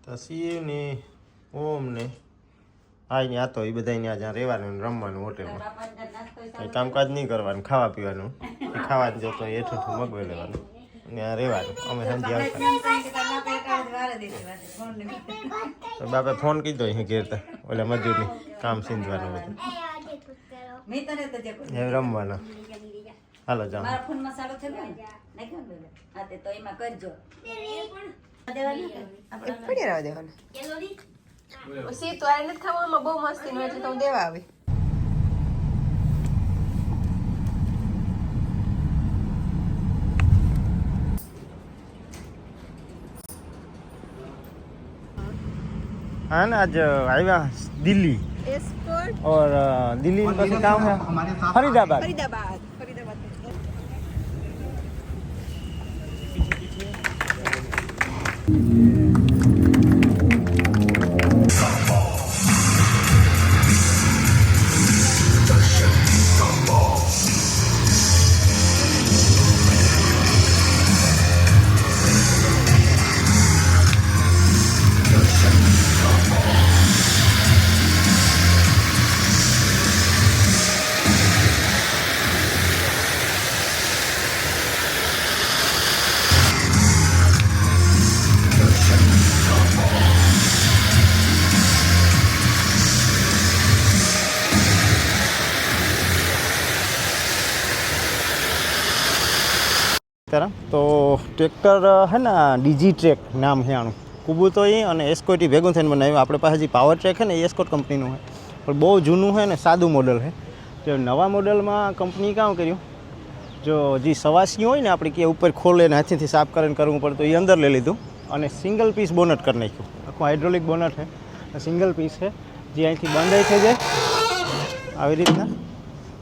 તો શિવ ને ઓમ ને આઈ ને આ તો એ બધા ત્યાં જ્યાં રહેવાનું રમવાનું હોટેલમાં કંઈ કામકાજ નહીં કરવાનું ખાવા પીવાનું ખાવાનું જો તો હેઠું મગવી લેવાનું ને આ રહેવાનું અમે સાંજે આવતા બાપે ફોન કીધો અહીં ઘેરતા ઓલા મજૂરની કામ સીંધવાનું બધું એમ રમવાનું હાલો જાઓ ખાવામાં બહુ મસ્તી નું એટલે તો દેવા આવે हाँ ना आज आया दिल्ली और दिल्ली में कैसे काम है फरीदाबाद तो ट्रेक्टर है ना डीजी ट्रेक नाम है आनु कूबू तो ये और एस्कोटी भेगू थी बनाव्યું આપણે પાસે જે પાવર ટ્રેક है ને એસ્કોટ કંપનીનું है પણ બહુ જૂનું है ને સાદું મોડલ है તો નવા મોડલમાં કંપની કામ કર્યું જો જે સવાસી હોય ને આપણે કે ઉપર ખોલે ને હાથેથી સાફ કરીને કરવું પડતું એ અંદર લઈ લીધું અને સિંગલ પીસ બોનટ કરી નાખ્યું આખું હાઇડ્રોલિક બોનટ છે સિંગલ પીસ છે જે અહીંથી બંધ થઈ જાય આવી રીતના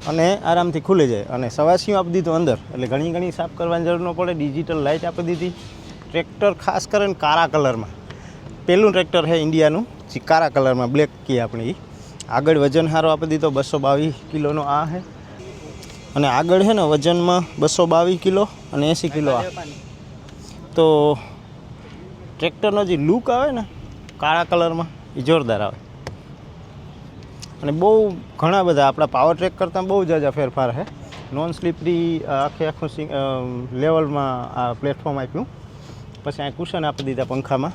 અને આરામથી ખુલી જાય અને સવાસીઓ આપી દીધું અંદર એટલે ઘણી સાફ કરવાની જરૂર ન પડે ડિજિટલ લાઇટ આપી દીધી ટ્રેક્ટર ખાસ કરીને કાળા કલરમાં પહેલું ટ્રેક્ટર છે ઇન્ડિયાનું જે કાળા કલરમાં બ્લેક કહીએ આપણે એ આગળ વજન સારો આપી દીધો 222 કિલોનો આ છે અને આગળ છે ને વજનમાં 222 કિલો અને 80 કિલો આ તો ટ્રેક્ટરનો જે લુક આવે ને કાળા કલરમાં એ જોરદાર આવે અને બહુ ઘણા બધા આપણા પાવર ટ્રેક કરતાં બહુ જાજા ફેરફાર છે નોન સ્લીપરી આખું લેવલમાં આ પ્લેટફોર્મ આપ્યું પછી આ કુશન આપી દીધા પંખામાં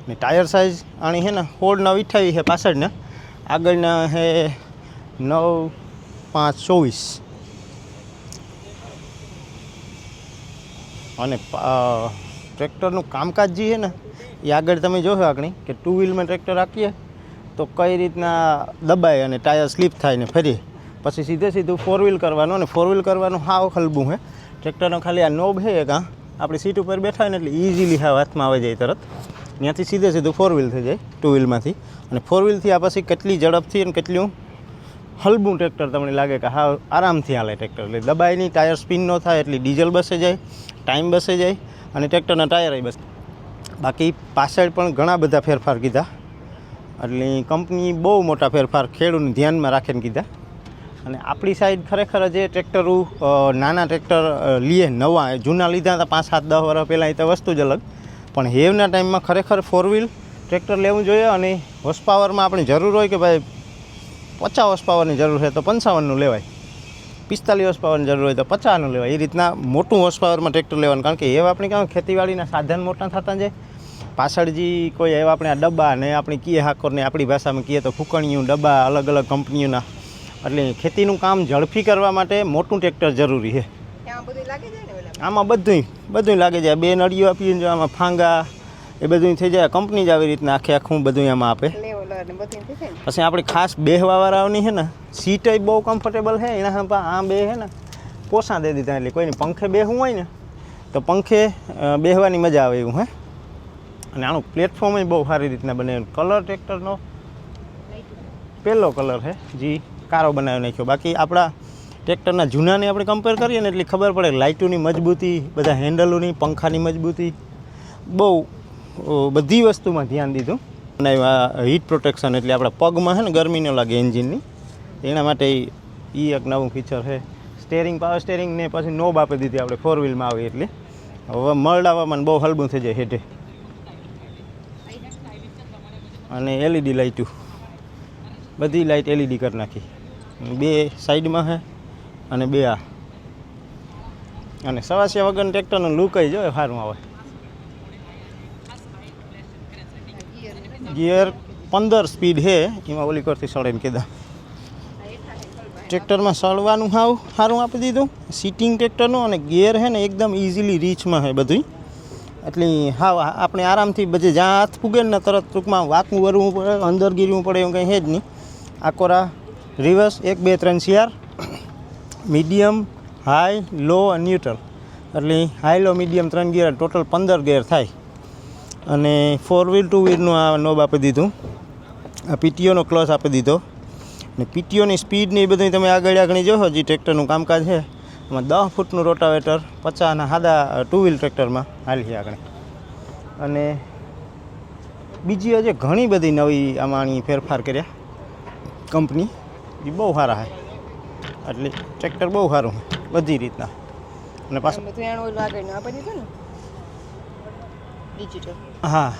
ને ટાયર સાઇઝ આની છે ને 16/9 છે પાછળના આગળના છે 9/5/24 અને ટ્રેક્ટરનું કામકાજ જે છે ને એ આગળ તમે જોશો આગળ કે 2 વ્હીલમાં ટ્રેક્ટર રાખીએ તો કઈ રીતના દબાય અને ટાયર સ્લીપ થાય ને ફરી પછી સીધું 4 વ્હીલ કરવાનું અને 4 વ્હીલ કરવાનું હાવ હલબું છે ટ્રેક્ટરનો ખાલી આ નોબ છે એક આપણી સીટ ઉપર બેઠા ને એટલે ઇઝીલી હાથમાં આવી જાય તરત ત્યાંથી સીધું 4 વ્હીલ થઈ જાય 2 વ્હીલમાંથી અને 4 વ્હીલથી આ પછી કેટલી ઝડપથી અને કેટલું હલબું ટ્રેક્ટર તમને લાગે કે હા આરામથી હાલે ટ્રેક્ટર એટલે દબાય નહીં ટાયર સ્પિન ન થાય એટલે ડીઝલ બસે જાય ટાઈમ બસે જાય અને ટ્રેક્ટરના ટાયર બસે બાકી પાછળ પણ ઘણા બધા ફેરફાર કીધા એટલે કંપની બહુ મોટા ફેરફાર ખેડૂતને ધ્યાનમાં રાખીને કીધા અને આપણી સાઈડ ખરેખર જે ટ્રેક્ટરો નાના ટ્રેક્ટર લઈએ નવા જૂના લીધા હતા 5-7-10 વર્ષ પહેલાં એ તો વસ્તુ જ અલગ પણ હેવના ટાઈમમાં ખરેખર 4 વ્હીલ ટ્રેક્ટર લેવું જોઈએ અને હોર્સ પાવરમાં આપણી જરૂર હોય કે ભાઈ 50 હોર્સ પાવરની જરૂર હોય તો 55નું લેવાય 45 હોર્સ પાવરની જરૂર હોય તો 50નું લેવાય એ રીતના મોટું હોર્સ પાવરમાં ટ્રેક્ટર લેવાનું કારણ કે એવા આપણે કામ ખેતીવાડીના સાધન મોટા થતા જાય પાછળ જે કોઈ એવા આપણે આ ડબ્બા ને આપણે કીએ હાકોરને આપણી ભાષામાં કહીએ તો ફૂકણીયું ડબ્બા અલગ અલગ કંપનીઓના એટલે ખેતીનું કામ ઝડપી કરવા માટે મોટું ટ્રેક્ટર જરૂરી છે આમાં બધું લાગે જાય 2 નળીઓ આપીએ જો આમાં ફાંગા એ બધું થઈ જાય કંપની જ આવી રીતના આખું બધું એમાં આપે પછી આપણી ખાસ બેહવાવાળાઓની છે ને સીટ બહુ કમ્ફર્ટેબલ છે એના આ બે છે ને પોસા દઈ દીધા એટલે કોઈને પંખે બેહવું હોય ને તો પંખે બેહવાની મજા આવે એવું હે અને આનું પ્લેટફોર્મ બહુ સારી રીતના બનાવ્યું કલર ટ્રેક્ટરનો પહેલો કલર છે જે કારો બનાવી નાખ્યો બાકી આપણા ટ્રેક્ટરના જૂનાને આપણે કમ્પેર કરીએ ને એટલે ખબર પડે લાઇટોની મજબૂતી બધા હેન્ડલોની પંખાની મજબૂતી બહુ બધી વસ્તુમાં ધ્યાન દીધું અને હીટ પ્રોટેક્શન એટલે આપણા પગમાં છે ને ગરમી ન લાગે એન્જિનની એના માટે એ એક નવું ફીચર છે સ્ટેરિંગ પાવર સ્ટેરિંગ ને પછી નોબ આપી દીધી આપણે 4 વ્હીલમાં આવે એટલે હવે મરડાવામાં બહુ હલબું થઈ જાય હેઠે અને એલઈડી લાઇટું બધી લાઇટ એલઈડી કરી નાખી. 2 સાઈડમાં છે અને 2 આ. અને સવાસિયા વગરનું ટ્રેક્ટરનું લુક જ જો સારું આવે. ગિયર 15 સ્પીડ છે, એમાં ઓલી કરતી સળે કીધા. ટ્રેક્ટરમાં સળવાનું સારું આપી દીધું સીટિંગ ટ્રેક્ટરનું, અને ગિયર છે ને એકદમ ઇઝીલી રીચમાં છે બધું. એટલે આપણે આરામથી બધે જ્યાં હાથ પૂગે ને તરત ટૂંકમાં વાંકું વરવું પડે, અંદર ગીરવું પડે એવું કંઈ છે જ નહીં. આકોરા રિવર્સ 1 2 3 4 મીડિયમ, હાઈ, લો અને ન્યુટ્રલ. એટલે high low medium 3 gear total 15 gear થાય. અને 4 વ્હીલ 2 વ્હીલનું આ નોબ આપી દીધું. આ પીટીઓનો ક્લચ આપી દીધો. ને પીટીઓની સ્પીડ ને એ બધું તમે આગળ જોશો જે ટ્રેક્ટરનું કામકાજ છે. એમાં 10 ફૂટનું રોટાવેટર 50ના સાદા 2 વ્હીલ ટ્રેક્ટરમાં હાલી છે આગળ. અને બીજી હજી ઘણી બધી નવી આમાંની ફેરફાર કર્યા કંપની, એ બહુ સારા છે. એટલે ટ્રેક્ટર બહુ સારું છે બધી રીતના. અને પાછું હા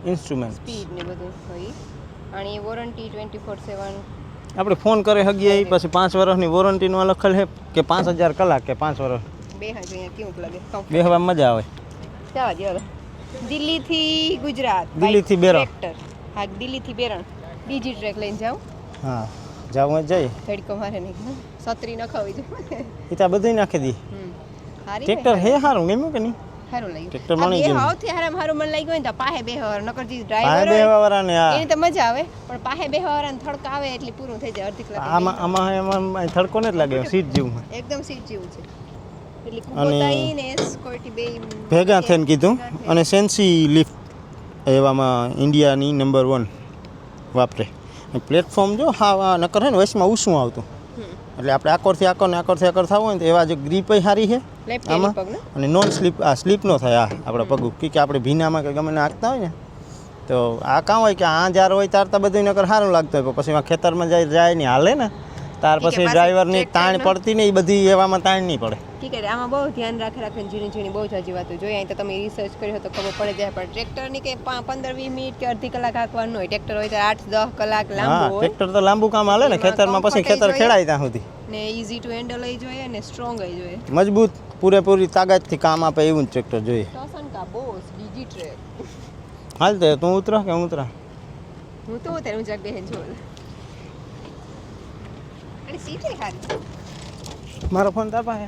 ઇન્સ્ટ્રુમેન્ટ સ્પીડ ને બધું હોય. અને વોરંટી 24/7. આપણે ફોન કરી શકીએ. પછી 5 વર્ષની વોરંટીનું લખેલ છે કે 5000 કલાક કે 5 વર્ષ. કેવું લાગે? બેહવા મજા આવે. ચાલો જ હવે દિલ્હીથી ગુજરાત, દિલ્હીથી બેરણ. હા દિલ્હીથી બેરણ બીજી ટ્રેક લઈને જાઉં. હા જાવું જઈએ. તડકો મારે નહીં, છત્રી નખાવી જોઈએ. એ તો બધું નાખી દી. ટ્રેક્ટર હે સારું ગમ્યું કે નહીં? સારું લાગ્યું. ટ્રેક્ટર મને ગમ્યું. સૌથી સારું મને લાગ્યું ને તો પાહે બેહવાર નકર જે હા ડ્રાઈવર બેહવાવાળાને આ એની તો મજા આવે, પણ પાહે બેહવાળાને થડક આવે એટલે પૂરું થઈ જાય અડધી કલાક. આમાં થડકો ને જ લાગે, સીટ જેવું એકદમ સીટ જેવું છે. એટલે કુબોતાઈ ને સ્કોર્ટી બે ભેગા થઈને કીધું. અને સેન્સી લિફ્ટ એવામાં ઇન્ડિયાની નંબર 1 વાપરે. પ્લેટફોર્મ જો હા નકર હે ને વચમાં ઊંચું આવતું, એટલે આપણે આકોરથી આકોર ને આકોરથી આકોર થવું હોય ને તો એવા જે ગ્રીપ સારી છે આમાં. અને નોન સ્લીપ સ્લીપ ન થાય આપણા પગ, કે આપણે ભીનામાં કે ગમે નાખતા હોય ને તો આ કામ હોય કે આ જ્યારે હોય તાર તો બધું નકર સારું લાગતું હોય, પછી એમાં ખેતરમાં જાય ને હાલે ને ત્યાર પછી ડ્રાઈવરની તાણ પડતી ને એ બધી એવામાં તાણ નહીં પડે. ઠીક છે. આમાં બહુ ધ્યાન રાખીને ઝીણી બહુ જ હજી વાતો જોઈએ. અહીં તો તમે રિસર્ચ કર્યો તો ખબર પડે જાય, પણ ટ્રેક્ટરની કે 15-20 મિનિટ કે અડધી કલાક હાંકવાનું હોય. ટ્રેક્ટર હોય તો 8-10 કલાક લાંબુ હોય. ટ્રેક્ટર તો લાંબુ કામ હાલે ને ખેતરમાં, પછી ખેતર ખેડાય ત્યાં સુધી. ને ઈઝી ટુ હેન્ડલ જોઈએ ને સ્ટ્રોંગ જોઈએ, મજબૂત પૂરેપૂરી તાકાતથી કામ આપે એવું જ ટ્રેક્ટર જોઈએ. ટોસન કા બોસ બીજી ટ્રેક. હાલ તે તું ઉતરા કે હું ઉતરા? હું તો તેનું જગ બેહન જોલ. અરે સીટે ખાલી મારો ફોન તાર પાસે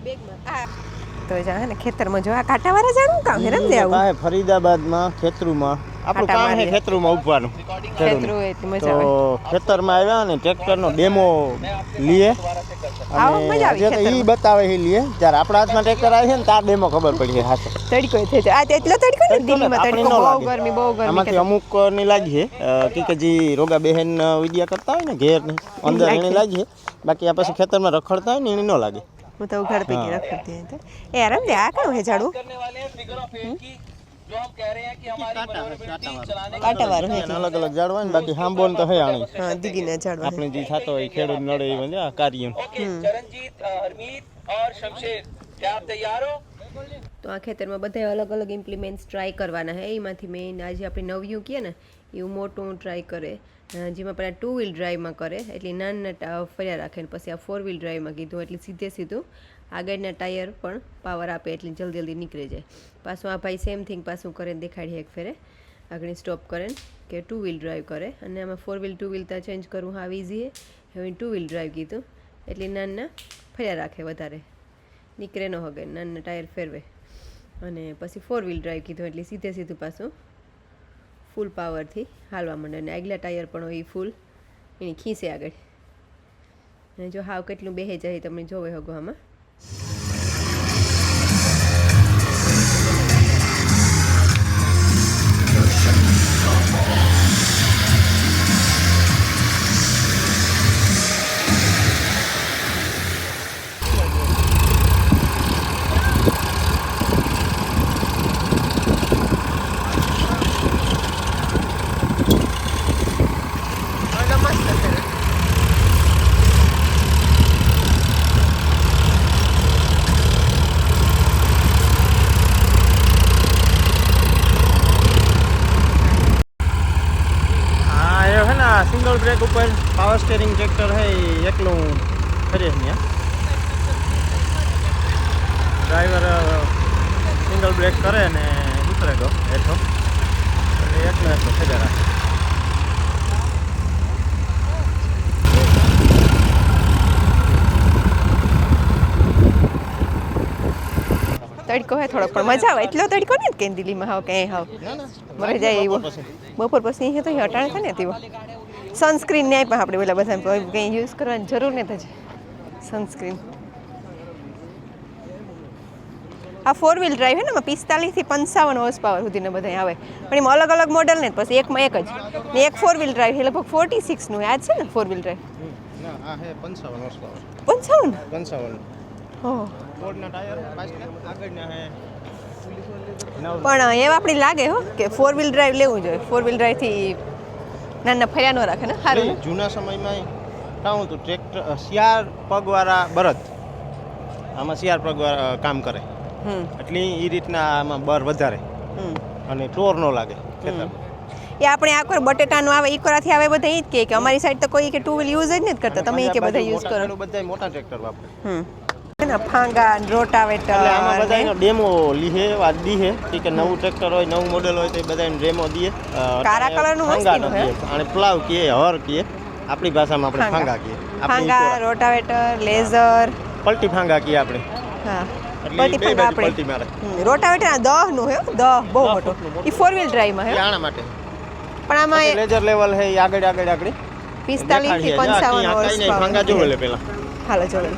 બેગમાં. તો જા ને ખેતરમાં જો આ કાંટાવાળા જાણું કામ હેરાન દે આવું. પાસે ફરીદાબાદમાં ખેતરુમાં આપણું કામ છે ખેતરુમાં ઉપવાનું. ખેતરો એટલે મજા આવે. તો ખેતરમાં આવ્યા ને ટ્રેક્ટરનો ડેમો લીએ અને ઈ બતાવે એ લીએ. જ્યારે આપણા હાથમાં ટ્રેક્ટર આવે છે ને તાર ડેમો ખબર પડી હાથે. તડકો થઈ જાય. આ એટલો તડકો ને દિલ્હીમાં તડકો બહુ ગરમી આમાંથી અમુક ની લાગી છે કે જે રોગા બહેન વિડિયા કરતા હોય ને ઘેરની અંદર એને લાગી છે. બાકી આ પછી ખેતરમાં રખડતા હોય ને એને ન લાગે. હું તો ઘર પૈકી રખડતી હતી. એ આરામ દે. આ કામ હે ઝાડુ કાંટાવાળું હે. અલગ અલગ ઝાડ હોય ને, બાકી હાંબોન તો હે આણી. હા દીગીના ઝાડુ આપણે જે થતો હોય ખેડૂત નડે એ வந்து કાર્ય. તો આ ખેતરમાં બધા અલગ અલગ ઇમ્પ્લિમેન્ટ્સ ટ્રાય કરવાના છે. એમાંથી મેઇન આજે આપણે નવ્યું કહીએ ને એવું મોટું ટ્રાય કરે, જેમાં પહેલાં 2 વ્હીલ ડ્રાઈવમાં કરે એટલે નાના ફર્યા રાખે. ને પછી આ 4 વ્હીલ ડ્રાઈવમાં કીધું એટલે સીધું આગળના ટાયર પણ પાવર આપે એટલે જલ્દી નીકળી જાય. પાછું આ ભાઈ સેમ થિંગ પાછું કરે દેખાડીએ એક ફેરે આગળ સ્ટોપ કરે કે 2 વ્હીલ ડ્રાઈવ કરે. અને આમાં 4 વ્હીલ 2 વ્હીલ ત્યાં ચેન્જ કરવું હા ઇઝી છે. હવે 2 વ્હીલ ડ્રાઈવ કીધું એટલે નાના ફર્યા રાખે, વધારે નીકળે ન હગે, નાના ટાયર ફેરવે. અને પછી 4 વ્હીલ ડ્રાઈવ કીધું એટલે સીધું પાછું ફૂલ પાવરથી હાલવા માંડે. અને આગલા ટાયર પણ હોય ફૂલ એની ખીસે આગળ. અને જો હાવ કેટલું બેહે જાય તમે જોવે હગો આમાં. ટ્રેક ઉપર પાવર સ્ટેરિંગ ટ્રેક્ટર છે એ એકલું ફરે ત્યાં ડ્રાઈવર સિંગલ બ્રેક કરે ને ઉતરે ગયો હેઠો એટલે એકલો ફેરે રાખે. તડકો હે થોડોક પણ મજા આવે એટલો તડકો ને કે દિલ્હીમાં હાવ ક્યાંય હાવ મરે જાય એવો બપોર પછી અહીંયા તો હટાણે થાય ને તેવો સનસ્ક્રીન ને પણ આપણે પેલા બધા કંઈ યુઝ કરવાની જરૂર નથી જ સનસ્ક્રીન. આ 4 વ્હીલ ડ્રાઈવ હે ને એમાં 45 થી 55 હોર્સ પાવર સુધીને બધા આવે પણ એમાં અલગ અલગ મોડલ ને પછી એકમાં એક જ ને એક 4 વ્હીલ ડ્રાઈવ એ લગભગ 46 નું યાદ છે ને 4 વ્હીલ ડ્રાઈવ. ના આ હે 55 હોર્સ પાવર 55 ઓહ ફોર્ડના ટાયર આગળના હે પણ એવા આપણી લાગે હો કે 4 વ્હીલ ડ્રાઈવ લેવું જોઈએ 4 વ્હીલ ડ્રાઈવ થી નાના ફર્યા ન રાખે ને સારું. જૂના સમયમાં કાઉં તો ટ્રેક્ટર શિયાળ પગવાળા બળદ આમાં શિયાળ પગવાળા કામ કરે એટલે એ રીતના આમાં બર વધારે અને ટોર ન લાગે ખેતરમાં. એ આપણે આ કોઈ બટેટાનું આવે ઈકોરાથી આવે બધા એ જ કે અમારી સાઈડ તો કોઈ કે 2 વ્હીલ યુઝ જ નથી કરતા તમે એ કે બધા યુઝ કરો બધા મોટા ટ્રેક્ટર વાપરે ફાંગા રોટાવેટર એટલે આમાં બધાનો ડેમો લીહે વાત દીહે કે નવું ટ્રેક્ટર હોય નવું મોડેલ હોય તો એ બધાને ડેમો દીએ. કાળા કલરનું મસ્તીનું હે અને પ્લાવ કીએ હર કીએ આપણી ભાષામાં આપણે ફાંગા કીએ. ફાંગા રોટાવેટર લેઝર પલટી ફાંગા કીએ આપણે. હા એટલે બે બાજુ પલટી મારે. રોટાવેટર 10 નું હે 10 બહુ મોટો ઈ 4 વ્હીલ ડ્રાઈવ માં હે આના માટે પણ આમાં લેઝર લેવલ હે આગળ 45 થી 55 હોર્સ પાવર ફાંગા જોવે લે પેલા હાલો જોવે.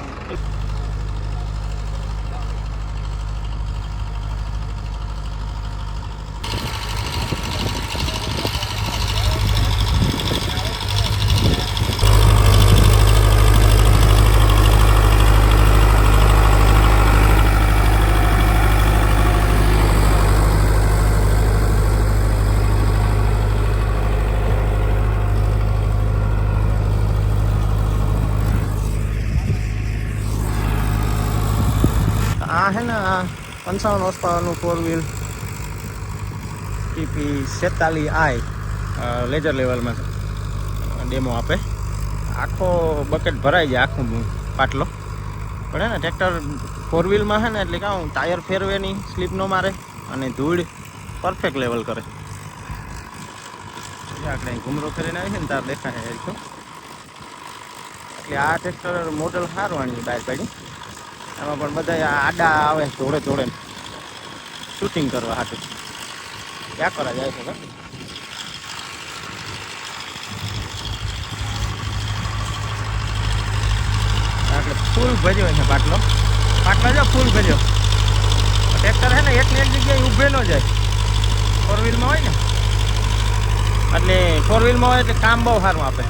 આ હે ને 55 હોર્સ પાવરનું 4 વ્હીલ TP 46i લેઝર લેવલમાં ડેમો આપે. આખો બકેટ ભરાઈ જાય આખું પાટલો પણ હે ને ટ્રેક્ટર 4 વ્હીલમાં હે ને એટલે કાં ટાયર ફેરવે નહીં સ્લીપ ન મારે અને ધૂળ પરફેક્ટ લેવલ કરે. આપણે ઘૂમરો કરીને આવી છે ને તાર દેખાય એટલે આ ટ્રેક્ટર મોડલ સારું આની બહાર પાડી. એમાં પણ બધા આડા આવે જોડે જોડે શૂટિંગ કરવા હાટું ક્યાં કરા જાય છે એટલે ફૂલ ભર્યો છે પાટલો જો ફૂલ ભર્યો. ટ્રેક્ટર છે ને એકની એક જગ્યાએ ઊભે ન જાય 4 વ્હીલમાં હોય ને એટલે 4 વ્હીલમાં હોય એટલે કામ બહુ સારું આપે.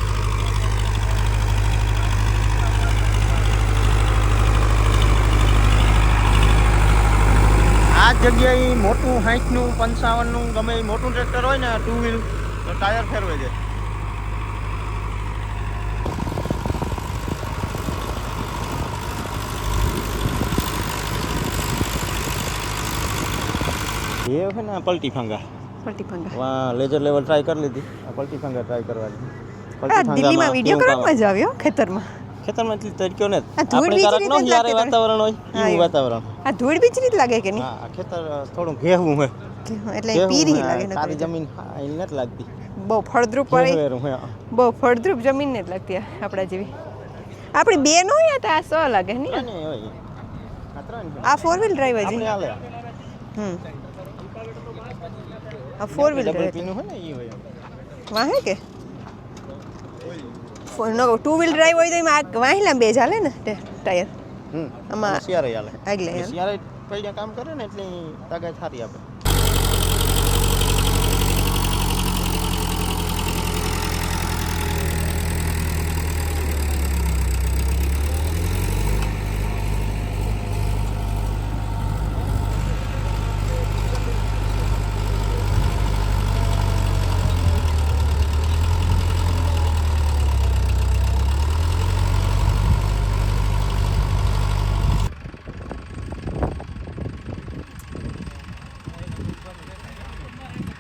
આ જગ્યાએ મોટું 60નું 55નું ગમે એ મોટું ટ્રેક્ટર હોય ને 2 વ્હીલ તો ટાયર ફેરવે જાય. એ છે ને પલટી ફાંગા લેઝર લેવલ ટ્રાય કરી લીધી. આ પલટી ફાંગા ટ્રાય કરવા દિલ્હીમાં વિડીયો કરવામાં જ આવ્યો ખેતરમાં એટલી તડક્યો ને આપણે કારક નો યારે વાતાવરણ હોય એવું વાતાવરણ. આ ધૂળ બીજરી જ લાગે કે નહીં? હા ખેતર થોડું ઘેવું હે એટલે પીરી લાગે ને તારી જમીન અહીં નથી લાગતી બહુ ફળદ્રુપ પડી બહુ ફળદ્રુપ જમીન ને જ લાગતી આપણા જેવી. આપણી બે નો હોય તો આ 100 લાગે ને આ 4 વ્હીલ ડ્રાઈવ જ આ 4 વ્હીલ ડ્રાઈવ પીનું હે ને ઈ હોય વાહે કે 2 વ્હીલ ડ્રાઈવ હોય તો એમાં વાહેલા બે ચાલે ને ટાયર આમાં શિયારે હાલે આગલે શિયારે પૈડા કામ કરે ને એટલે તાકાત સારી આપે.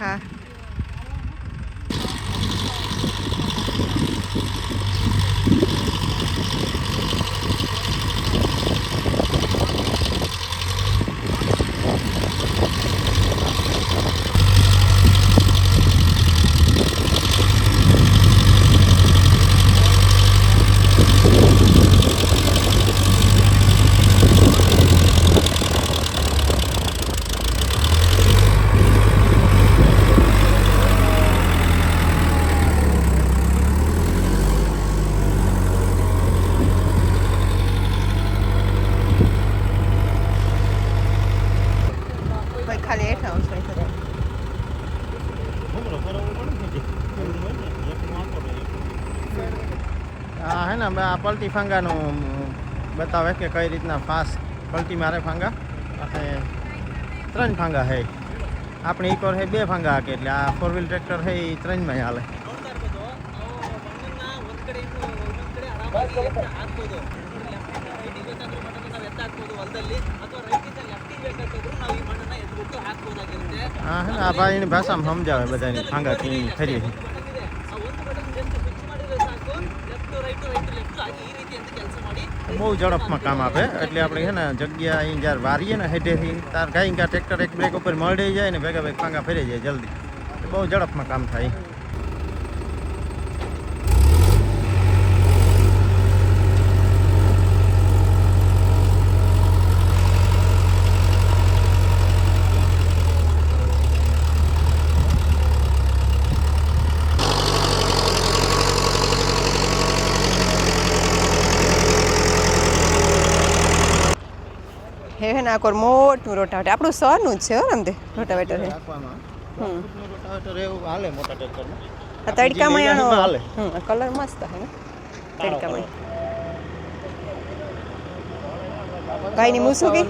હા ટ્રાય કરે હા હે ને આ પલટી ફાંગાનું બતાવે કે કઈ રીતના ફાસ્ટ પલટી મારે ફાંગા અને 3 ફાંગા હે આપણે ઇકોર હે 2 ફાંગા હાકે એટલે આ 4 વ્હીલ ટ્રેક્ટર હે એ 3 માં હાલે હા હે ને આ ભાઈની ભાષામાં સમજાવે બધાને ફાંગા થી ફરી બહુ ઝડપમાં કામ આપે એટલે આપણે છે ને જગ્યા અહીં જ્યારે વારીએ ને હેઠેથી તાર ગાઈ ગયા ટ્રેક્ટર એક બ્રેક ઉપર મળી જાય ને ભેગા ભેગ ફાંગા ફરી જાય જલ્દી બહુ ઝડપમાં કામ થાય હે ને આ કોર મોટું રોટાવેટર આપણું સરનું જ છે હો રમતે રોટાવેટર હે રાખવામાં હમ રોટાવેટર એવું હાલે મોટા ટ્રેક્ટરમાં આ તડકામાં એનો હાલે કલર મસ્ત હે ને તડકામાં કાઈની મુસુકી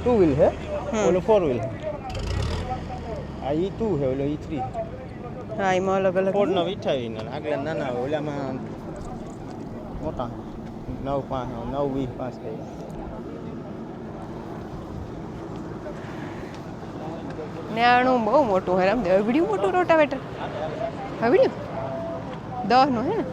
2 વ્હીલ હે ઓલો 4 વ્હીલ આ ઈ 2 હે ઓલો ઈ 3 હા એમાં અલગ અલગ ફોર્ડ નો 28 ને આગલા નાના હોય ઓલામાં મોટા 9 5 9 20 5 થાય ને આનું બહુ મોટું હે રમતે હવડ્યું મોટું રોટાવેટર હવડ્યું 10 નું હે ને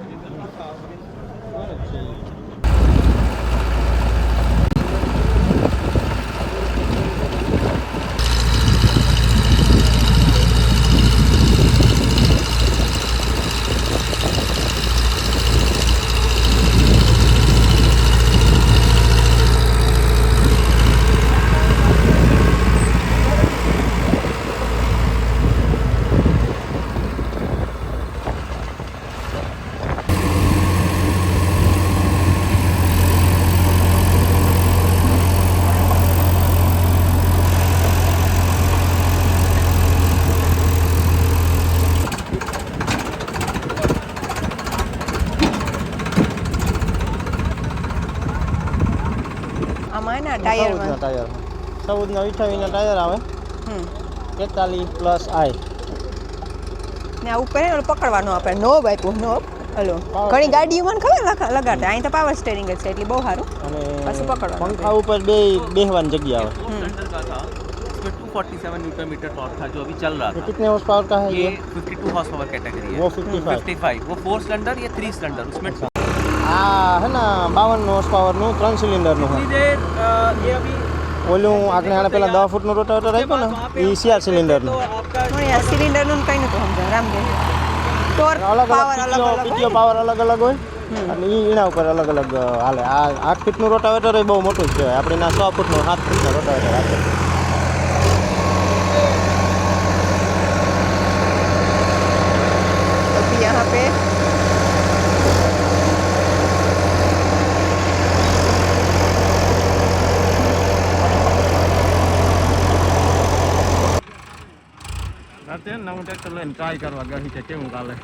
આમાં ના ટાયરમાં ટાયર 14 ના 28 ના ટાયર આવે 43 પ્લસ આઈ ને આ ઉપર હે ને ઓલું પકડવાનું આપણે નોબ આપ્યું નોબ હલો ઘણી ગાડીઓમાં ખબર લગાડતા અહીં તો પાવર સ્ટીયરિંગ જ છે એટલે બહુ સારું અને પાછું પકડવાનું पंखा ऊपर बेहवान जगह है का था उसमें 247 न्यूटन मीटर टॉर्क था जो अभी चल रहा ये था कितने हॉर्स पावर का है ये ये 52 हॉर्स पावर कैटेगरी है वो 55 55 वो 4 सिलेंडर ये 3 सिलेंडर उसमें आ है ना 52 हॉर्स पावर નું 3 સિલિન્ડર નું थोड़ी देर ये अभी ઓલું આપણે આને પેલા 10 ફૂટ નું રોટાવેટર આપ્યું ને એ 4 સિલિન્ડર નું आपका પણ આ સિલિન્ડરનું કઈ નતું સમજાવ રામદેવ ટોર્ક અલગ પાવર અલગ અલગ અલગ પીટીઓ પાવર અલગ અલગ હોય અને એના ઉપર અલગ અલગ હાલે આ 8 ફૂટ નું રોટાવેટર એ બહુ મોટું છે આપણે ના 100 ફૂટ નું 7 ફૂટ નું રોટાવેટર આપે अभी यहाँ पे અત્યારે નવું ટ્રેક્ટર લઈને ટ્રાય કરવા ગઈ છે કેવું ચાલે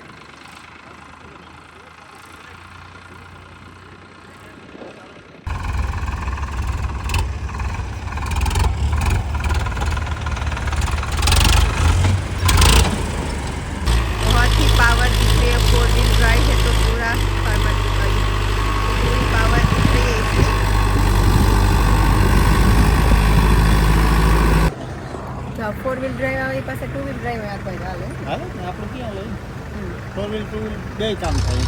बहुत ही पावर दिख रही है 4 व्हील ड्राइव है तो पूरा फार्मर की पूरी पावर दिख रही है इसमें तो 4 व्हील ड्राइव वाली पास 2 व्हील ड्राइव में आता है હાલે ને આપણે ક્યાં લઈ 4 વ્હીલ 2 વ્હીલ બે કામ થાય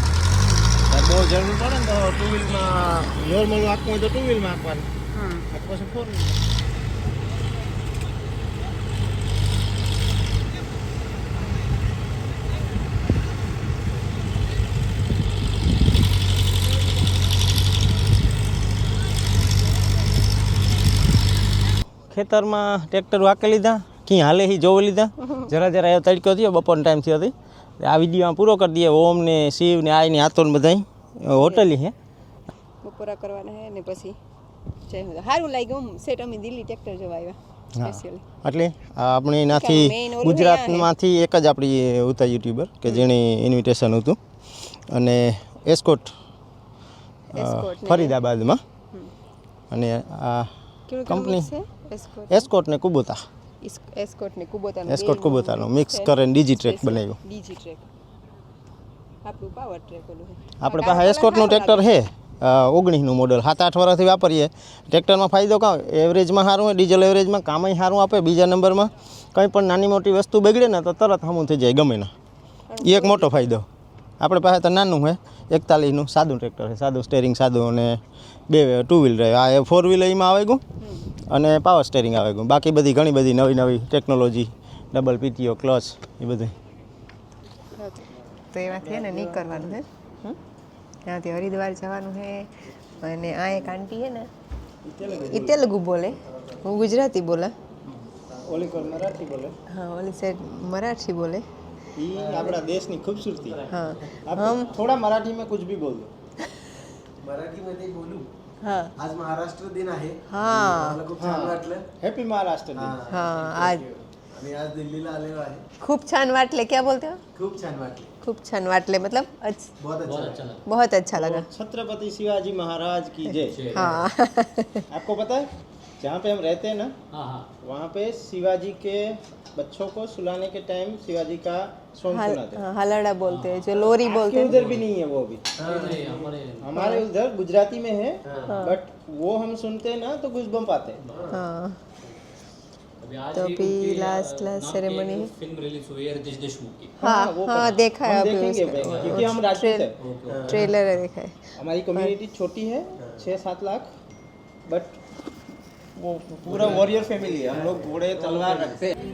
બહુ જરૂર પડે ને તો 2 વ્હીલમાં નોર્મલ આપવું હોય તો 2 વ્હીલમાં આપવાનું પછી 4 વ્હીલ ખેતરમાં ટ્રેક્ટર વાંકી લીધા ક્યાં હાલે હી જોઈ લીધા જરા જરા એવો તડકો થયો બપોરનો ટાઈમ થયો હતી આ વિડીયોમાં પૂરો કરી દઈએ ઓમ ને શિવ ને આઈ ને હાથો ને બધાય હોટલી હે બપોરા કરવાના હે ને પછી જય સારું લાગ્યું સેટ અમે દિલ્હી ટ્રેક્ટર જોવા આવ્યા સ્પેશિયલી એટલે આપણે એનાથી main ઓલું ગુજરાતમાંથી એક જ આપણી હતા યુટ્યુબર કે જેની ઇન્વિટેશન હતું અને એસ્કોટ Escort ને- ફરીદાબાદમાં અને આ કેવું કંપની છે એસ્કોટ એસ્કોટ ને કુબોતા એસ્કોટ ને કુબોતાનો એસ્કોટ કુબોતાનો મિક્સ કરીને ડીજી ટ્રેક બનાવ્યું ડીજી ટ્રેક આપણું પાવર ટ્રેક ઓલું છે આપણે પાસે એસ્કોટનું ટ્રેક્ટર છે 19નું મોડલ 7-8 વર્ષથી વાપરીએ ટ્રેક્ટરમાં ફાયદો કાં એવરેજમાં સારું હોય ડીઝલ એવરેજમાં કામય સારું આપે બીજા નંબરમાં કંઈ પણ નાની મોટી વસ્તુ બગડે ને તો તરત હમું થઈ જાય ગમે ના એ એક મોટો ફાયદો આપણે પાસે તો નાનું છે 41નું સાદું ટ્રેક્ટર છે સાદું સ્ટેરિંગ સાદું અને 2 ટુ વ્હીલ ડ્રાઈવ આ 4 વ્હીલ એમાં આવે ગયું અને પાવર સ્ટેરિંગ આવે ગયું બાકી બધી ઘણી બધી નવી નવી ટેકનોલોજી ડબલ પીટીઓ ક્લચ એ બધું તો એમાંથી ને નીકળવાનું છે ત્યાંથી હરિદ્વાર જવાનું છે અને આ એક આંટી છે ને એ તેલુગુ બોલે હું ગુજરાતી બોલા ઓલી કોર મરાઠી બોલે હા ઓલી સાઈડ મરાઠી બોલે ये अपना देश की खूबसूरती है हाँ आप हम थोड़ा मराठी में कुछ भी बोल दो मराठीमध्ये बोलू हाँ आज महाराष्ट्र दिन आहे हाँ मला खूप छान वाटलं हैप्पी महाराष्ट्र दिन हाँ आज आणि आज दिल्लीला आलेलो आहे खूब छान वाटले क्या बोलते हो खूप छान वाटले खूब छान वाटले मतलब बहुत अच्छा बहुत अच्छा लगा छत्रपति शिवाजी महाराज की जय हाँ आपको पता है जहाँ पे हम रहते हैं ना वहाँ पे शिवाजी के बच्चों को सुलाने के टाइम शिवाजी का सॉन्ग सुनाते हैं हाँ, हलड़ा बोलते हैं जो लोरी बोलते आपके हैं उधर भी नहीं है वो अभी हमारे उधर गुजराती में है बट वो हम सुनते हैं ना तो गूज़बम्प आते हैं हाँ तो अभी लास्ट सेरेमनी है फिल्म रिलीज हुई है रितेश देशमुख की हाँ वो हाँ पता- देखा है हम अभी देखेंगे भाई, क्योंकि हम राजपूत हैं ट्रेलर है देखा है हमारी कम्युनिटी छोटी है 6-7 लाख बट वो पूरा वॉरियर फैमिली है हम लोग घोड़े तलवार रखते हैं